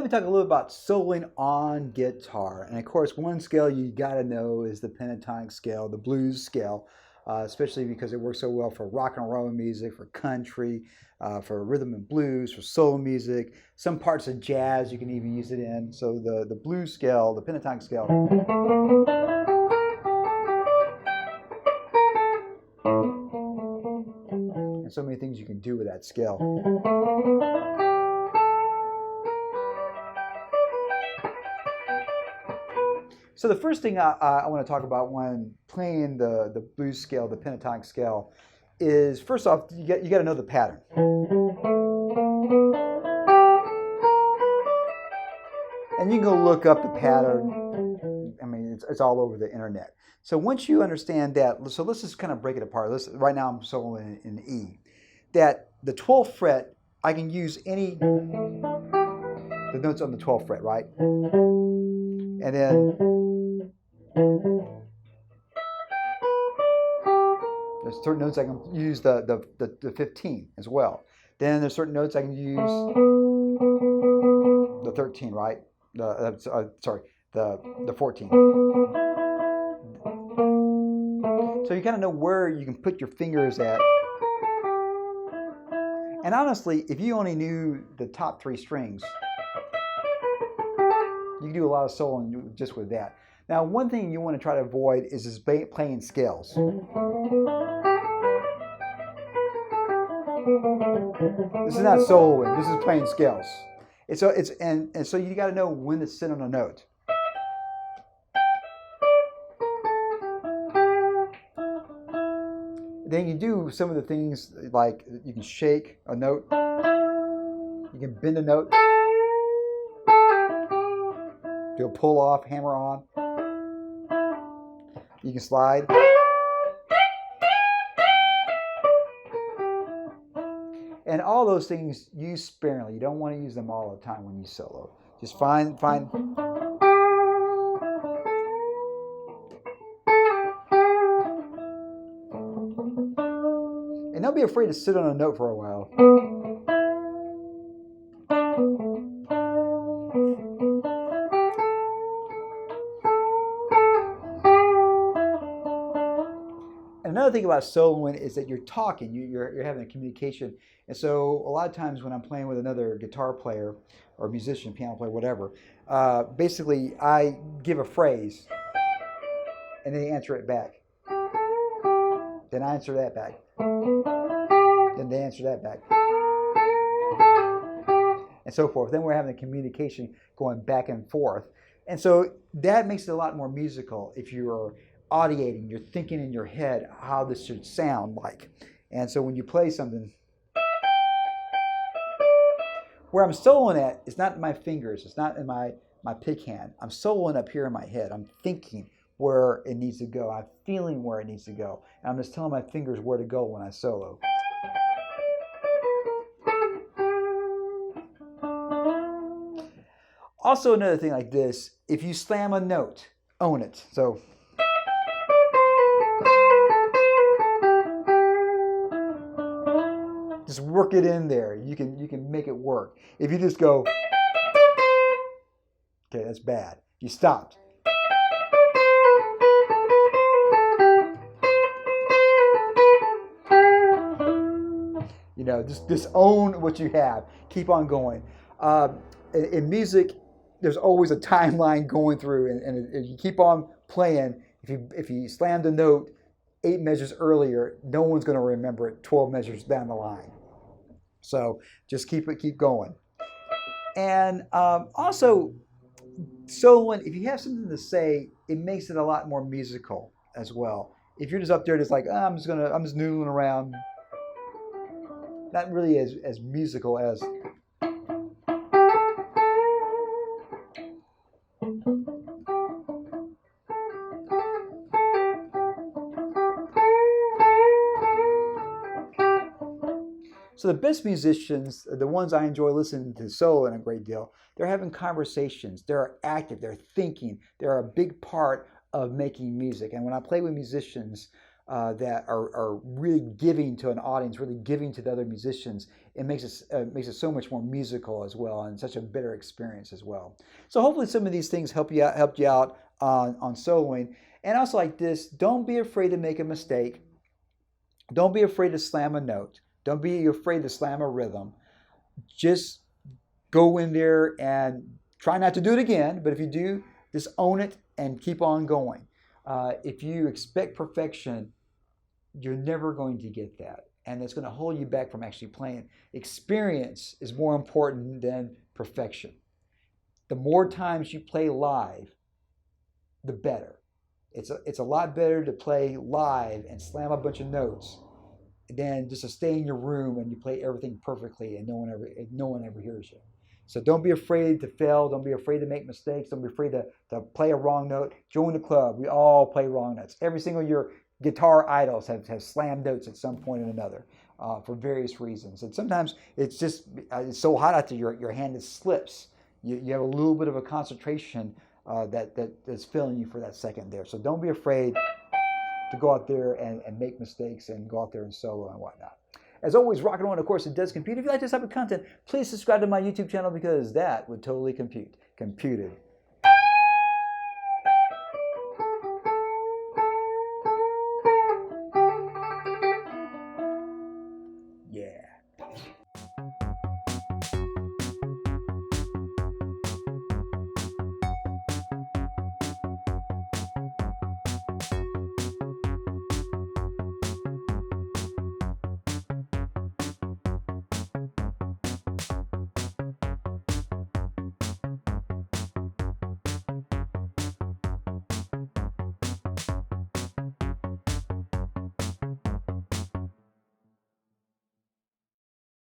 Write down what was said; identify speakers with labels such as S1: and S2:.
S1: let me talk a little about soloing on guitar. And of course, one scale you got to know is the pentatonic scale, the blues scale, especially because it works so well for rock and roll music, for country, for rhythm and blues, for soul music. Some parts of jazz you can even use it in. So the blues scale, the pentatonic scale. And so many things you can do with that scale. So the first thing I want to talk about when playing the blues scale, the pentatonic scale, is first off, you got to know the pattern. And you can go look up the pattern. I mean, it's all over the internet. So once you understand that, so let's just kind of break it apart. Right now I'm soloing in E. That the 12th fret, I can use the notes on the 12th fret, right? And then there's certain notes I can use the 15 as well. Then there's certain notes I can use the 13, right? Sorry, the 14. So you kind of know where you can put your fingers at. And honestly, if you only knew the top 3 strings, you can do a lot of soloing just with that. Now, one thing you want to try to avoid is just playing scales. This is not soloing. This is playing scales. And so you got to know when to sit on a note. Then you do some of the things like you can shake a note, you can bend a note, do a pull off, hammer on, you can slide. And all those things use sparingly. You don't want to use them all the time when you solo. Just find. And don't be afraid to sit on a note for a while. Another thing about soloing is that you're talking, you're having a communication. And so a lot of times when I'm playing with another guitar player or musician, piano player, whatever, basically I give a phrase and they answer it back. Then I answer that back. Then they answer that back. And so forth. Then we're having a communication going back and forth. And so that makes it a lot more musical if you're audiating, you're thinking in your head how this should sound like. And so when you play something, where I'm soloing at, it's not in my fingers, it's not in my pick hand. I'm soloing up here in my head. I'm thinking where it needs to go. I'm feeling where it needs to go. And I'm just telling my fingers where to go when I solo. Also, another thing like this, if you slam a note, own it. So just work it in there. You can make it work. If you just go, okay, that's bad. You stopped. You know, just own what you have. Keep on going. In music, there's always a timeline going through, and if you keep on playing, if you slam the note 8 measures earlier, no one's going to remember it 12 measures down the line. So just keep going. And also, soloing, if you have something to say, it makes it a lot more musical as well. If you're just up there just like, I'm just noodling around, not really as musical as. So the best musicians, the ones I enjoy listening to soloing a great deal, they're having conversations, they're active, they're thinking, they're a big part of making music. And when I play with musicians that are really giving to an audience, really giving to the other musicians, it makes it so much more musical as well, and such a better experience as well. So hopefully some of these things helped you out on soloing. And also like this, don't be afraid to make a mistake. Don't be afraid to slam a note. Don't be afraid to slam a rhythm. Just go in there and try not to do it again, but if you do, just own it and keep on going. If you expect perfection, you're never going to get that, and it's going to hold you back from actually playing. Experience is more important than perfection. The more times you play live, the better. It's a lot better to play live and slam a bunch of notes than just to stay in your room and you play everything perfectly and no one ever hears you. So don't be afraid to fail. Don't be afraid to make mistakes. Don't be afraid to play a wrong note. Join the club. We all play wrong notes. Every single year, guitar idols have slammed notes at some point or another for various reasons. And sometimes it's just it's so hot out there, your hand just slips. You have a little bit of a concentration that's failing you for that second there. So don't be afraid to go out there and make mistakes and go out there and solo and whatnot. As always, rock and roll, of course, it does compute. If you like this type of content, please subscribe to my YouTube channel because that would totally compute. Computed.